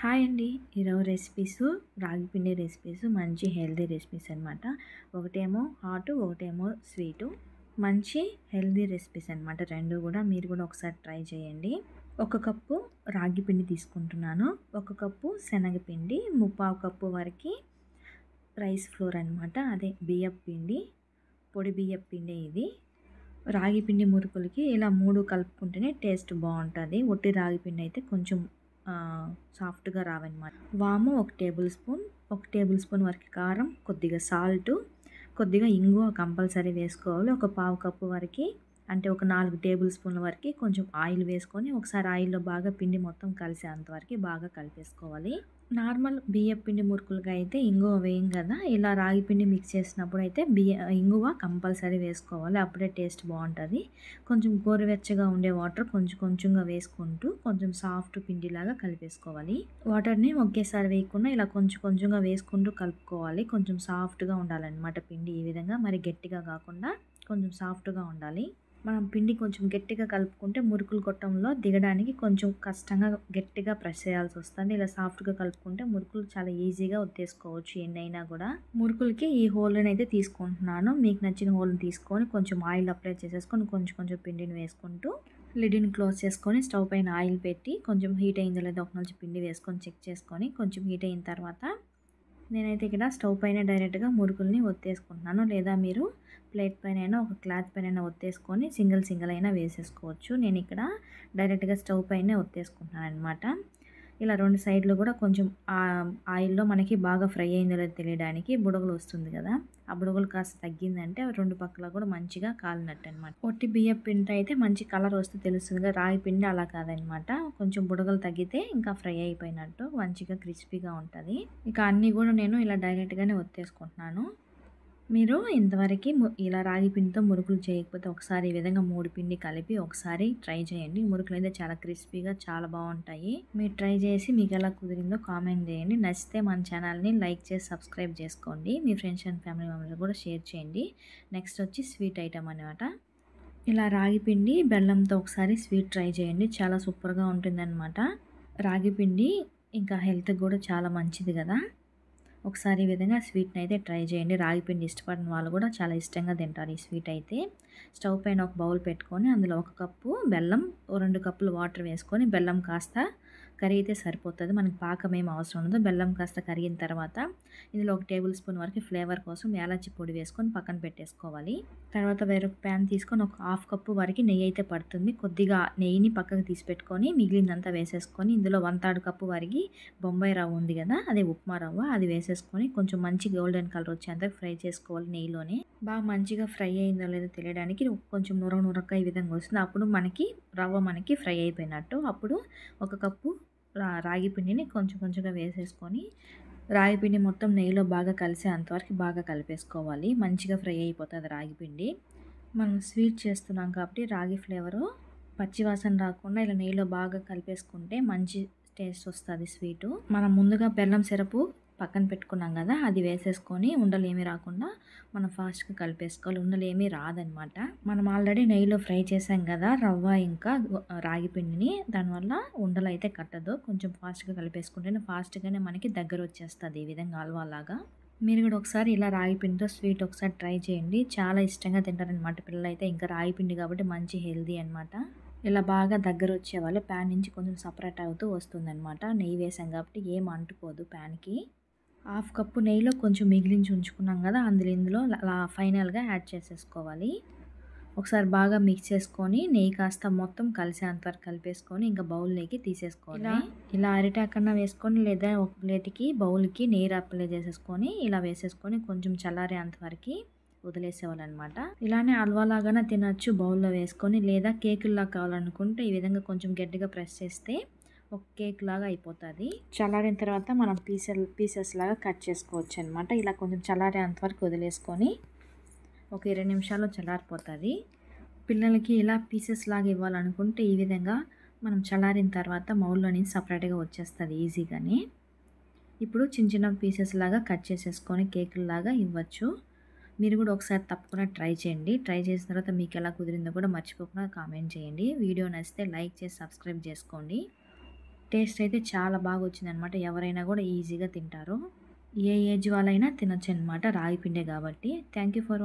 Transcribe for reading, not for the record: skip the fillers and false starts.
Hi అండి. ఈరోజు recipes రాగి పిండి రెసిపీసు మంచి హెల్తీ రెసిపీస్ అనమాట. ఒకటేమో హాటు, ఒకటేమో స్వీటు. మంచి హెల్తీ రెసిపీస్ అనమాట 2 కూడా. మీరు కూడా ఒకసారి ట్రై చేయండి. ఒక కప్పు రాగి పిండి తీసుకుంటున్నాను. ఒక కప్పు శనగపిండి, ముప్పావు కప్పు వరకు రైస్ ఫ్లోర్ అనమాట. అదే బియ్యపు పిండి, పొడి బియ్యపు పిండి ఇది. రాగి పిండి మురుకులకి ఇలా 3 కలుపుకుంటేనే టేస్ట్ బాగుంటుంది. ఒట్టి రాగి పిండి అయితే కొంచెం సాఫ్ట్గా రావన్నమాట. వాము 1 టేబుల్ స్పూన్, 1 టేబుల్ స్పూన్ వరకు కారం, కొద్దిగా సాల్టు, కొద్దిగా ఇంగువ కంపల్సరీ వేసుకోవాలి. ఒక పావు కప్పు వరకు, అంటే ఒక 4 టేబుల్ స్పూన్ల వరకు కొంచెం ఆయిల్ వేసుకొని ఒకసారి ఆయిల్లో బాగా పిండి మొత్తం కలిసేంత వరకు బాగా కలిపేసుకోవాలి. నార్మల్ బియ్యపు పిండి మురుకులుగా అయితే ఇంగువ వేయం కదా. ఇలా రాగి పిండి మిక్స్ చేసినప్పుడు అయితే ఇంగువ కంపల్సరీ వేసుకోవాలి. అప్పుడే టేస్ట్ బాగుంటుంది. కొంచెం గోరువెచ్చగా ఉండే వాటర్ కొంచెం కొంచెంగా వేసుకుంటూ కొంచెం సాఫ్ట్ పిండిలాగా కలిపేసుకోవాలి. వాటర్ని ఒకేసారి వేయకుండా ఇలా కొంచెం కొంచెంగా వేసుకుంటూ కలుపుకోవాలి. కొంచెం సాఫ్ట్గా ఉండాలన్నమాట పిండి. ఈ విధంగా మరి గట్టిగా కాకుండా కొంచెం సాఫ్ట్గా ఉండాలి. మనం పిండి కొంచెం గట్టిగా కలుపుకుంటే మురుకులు గొట్టంలో దిగడానికి కొంచెం కష్టంగా గట్టిగా ప్రెస్ చేయాల్సి వస్తుంది. ఇలా సాఫ్ట్గా కలుపుకుంటే మురుకులు చాలా ఈజీగా ఒత్తేసుకోవచ్చు ఎన్నైనా కూడా. మురుకులకి ఈ హోల్ని అయితే తీసుకుంటున్నాను. మీకు నచ్చిన హోల్ని తీసుకొని కొంచెం ఆయిల్ అప్లై చేసేసుకొని కొంచెం కొంచెం పిండిని వేసుకుంటూ లిడ్ని క్లోజ్ చేసుకొని స్టవ్ పైన ఆయిల్ పెట్టి కొంచెం హీట్ అయిందో లేదో ఒక నుంచి పిండి వేసుకొని చెక్ చేసుకొని కొంచెం హీట్ అయిన తర్వాత నేనైతే ఇక్కడ స్టవ్ పైన డైరెక్ట్గా మురుకుల్ని ఒత్తేసుకుంటున్నాను. లేదా మీరు ప్లేట్ పైన అయినా ఒక క్లాత్ పైన అయినా ఒత్తేసుకొని సింగిల్ అయినా వేసేసుకోవచ్చు. నేను ఇక్కడ డైరెక్ట్గా స్టవ్ పైనే ఒత్తేసుకుంటున్నాను అనమాట. ఇలా 2 సైడ్లు కూడా కొంచెం ఆయిల్లో మనకి బాగా ఫ్రై అయిందో లేదో తెలియడానికి బుడగలు వస్తుంది కదా. ఆ బుడగలు కాస్త తగ్గిందంటే 2 పక్కల కూడా మంచిగా కాలినట్టు అనమాట. ఒట్టి బియ్యం పిండి అయితే మంచి కలర్ వస్తే తెలుస్తుంది కదా. రాగి పిండి అలా కాదనమాట. కొంచెం బుడగలు తగ్గితే ఇంకా ఫ్రై అయిపోయినట్టు మంచిగా క్రిస్పీగా ఉంటుంది. ఇక అన్నీ కూడా నేను ఇలా డైరెక్ట్గానే ఒత్తేసుకుంటున్నాను. మీరు ఇంతవరకు ఇలా రాగి పిండితో మురుకులు చేయకపోతే ఒకసారి ఈ విధంగా 3 పిండి కలిపి ఒకసారి ట్రై చేయండి. మురుకులు అయితే చాలా క్రిస్పీగా చాలా బాగుంటాయి. మీరు ట్రై చేసి మీకు ఎలా కుదిరిందో కామెంట్ చేయండి. నచ్చితే మన ఛానల్ని లైక్ చేసి సబ్స్క్రైబ్ చేసుకోండి. మీ ఫ్రెండ్స్ అండ్ ఫ్యామిలీ మెంబర్స్ కూడా షేర్ చేయండి. నెక్స్ట్ వచ్చి స్వీట్ ఐటమ్ అనమాట. ఇలా రాగి పిండి బెల్లంతో ఒకసారి స్వీట్ ట్రై చేయండి. చాలా సూపర్గా ఉంటుందన్నమాట. రాగి పిండి ఇంకా హెల్త్కి కూడా చాలా మంచిది కదా. ఒకసారి ఈ విధంగా స్వీట్ని అయితే ట్రై చేయండి. రాగి పిండి ఇష్టపడిన వాళ్ళు కూడా చాలా ఇష్టంగా తింటారు ఈ స్వీట్ అయితే. స్టవ్ పైన ఒక బౌల్ పెట్టుకొని అందులో 1 కప్పు బెల్లం, 2 కప్పులు వాటర్ వేసుకొని బెల్లం కాస్త కరిగితే సరిపోతుంది. మనకి పాకం ఏం అవసరం ఉండదు. బెల్లం కాస్త కరిగిన తర్వాత ఇందులో 1 టేబుల్ స్పూన్ వరకు ఫ్లేవర్ కోసం యాలచ్చి పొడి వేసుకొని పక్కన పెట్టేసుకోవాలి. తర్వాత వేరొక ప్యాన్ తీసుకొని ఒక 1/2 కప్పు వరకు నెయ్యి అయితే పడుతుంది. కొద్దిగా నెయ్యిని పక్కకు తీసి పెట్టుకొని మిగిలిందంతా వేసేసుకొని ఇందులో 1/3 కప్పు వరకు బొంబాయి రవ్వ ఉంది కదా, అదే ఉప్మా రవ్వ, అది వేసేసుకొని కొంచెం మంచి గోల్డెన్ కలర్ వచ్చేంత ఫ్రై చేసుకోవాలి నెయ్యిలోనే. బాగా మంచిగా ఫ్రై అయిందో లేదో తెలియడానికి కొంచెం నురగగా ఈ విధంగా వస్తుంది. అప్పుడు మనకి రవ్వ మనకి ఫ్రై అయిపోయినట్టు. అప్పుడు 1 కప్పు రాగి పిండిని కొంచెం కొంచెంగా వేసేసుకొని రాగి పిండి మొత్తం నెయ్యిలో బాగా కలిసే అంతవరకు బాగా కలిపేసుకోవాలి. మంచిగా ఫ్రై అయిపోతుంది రాగి పిండి. మనం స్వీట్ చేస్తున్నాం కాబట్టి రాగి ఫ్లేవరు పచ్చివాసన రాకుండా ఇలా నెయ్యిలో బాగా కలిపేసుకుంటే మంచి టేస్ట్ వస్తుంది స్వీటు. మనం ముందుగా బెల్లం సిరపు పక్కన పెట్టుకున్నాం కదా, అది వేసేసుకొని ఉండలు ఏమీ రాకుండా మనం ఫాస్ట్గా కలిపేసుకోవాలి. ఉండలు ఏమీ రాదనమాట. మనం ఆల్రెడీ నెయ్యిలో ఫ్రై చేసాం కదా రవ్వ ఇంకా రాగి పిండిని, దానివల్ల ఉండలు అయితే కట్టదు. కొంచెం ఫాస్ట్గా కలిపేసుకుంటేనే ఫాస్ట్గానే మనకి దగ్గర వచ్చేస్తుంది ఈ విధంగా హల్వాలాగా. మీరు కూడా ఒకసారి ఇలా రాగి పిండితో స్వీట్ ఒకసారి ట్రై చేయండి. చాలా ఇష్టంగా తింటారనమాట పిల్లలు అయితే. ఇంకా రాగి పిండి కాబట్టి మంచి హెల్దీ అనమాట. ఇలా బాగా దగ్గర వచ్చేవాళ్ళు ప్యాన్ నుంచి కొంచెం సపరేట్ అవుతూ వస్తుందన్నమాట. నెయ్యి వేసాం కాబట్టి ఏం అంటుకోదు ప్యాన్కి. 1/2 కప్పు నెయ్యిలో కొంచెం మిగిలించి ఉంచుకున్నాం కదా, ఇందులో అలా ఫైనల్గా యాడ్ చేసేసుకోవాలి. ఒకసారి బాగా మిక్స్ చేసుకొని నెయ్యి కాస్త మొత్తం కలిసేంత వరకు కలిపేసుకొని ఇంకా బౌల్లోకి తీసేసుకోవాలి. ఇలా అరిటాకన్నా వేసుకొని లేదా ఒక ప్లేట్కి బౌల్కి నెయ్యి అప్లై చేసేసుకొని ఇలా వేసేసుకొని కొంచెం చల్లారేంత వరకు వదిలేసేవాళ్ళు అనమాట. ఇలానే హల్వాలాగానే తినచ్చు బౌల్లో వేసుకొని, లేదా కేకుల్లా కావాలనుకుంటే ఈ విధంగా కొంచెం గట్టిగా ప్రెస్ చేస్తే ఒక కేక్ లాగా అయిపోతుంది. చల్లారిన తర్వాత మనం పీసెస్ లాగా కట్ చేసుకోవచ్చు అనమాట. ఇలా కొంచెం చల్లారేంత వరకు వదిలేసుకొని ఒక 20 నిమిషాల్లో చల్లారిపోతుంది. పిల్లలకి ఇలా పీసెస్ లాగా ఇవ్వాలనుకుంటే ఈ విధంగా మనం చల్లారిన తర్వాత మౌల్లో నుంచి సపరేట్గా వచ్చేస్తుంది ఈజీగానే. ఇప్పుడు చిన్న చిన్న పీసెస్ లాగా కట్ చేసేసుకొని కేకుల్లాగా ఇవ్వచ్చు. మీరు కూడా ఒకసారి తప్పకుండా ట్రై చేయండి. ట్రై చేసిన తర్వాత మీకు ఎలా కుదిరిందో కూడా మర్చిపోకుండా కామెంట్ చేయండి. వీడియో నచ్చితే లైక్ చేసి సబ్స్క్రైబ్ చేసుకోండి. టేస్ట్ అయితే చాలా బాగా వచ్చిందనమాట. ఎవరైనా కూడా ఈజీగా తింటారు. ఏ ఏజ్ వాళ్ళైనా తినొచ్చనమాట రాగి పిండే కాబట్టి. Thank you for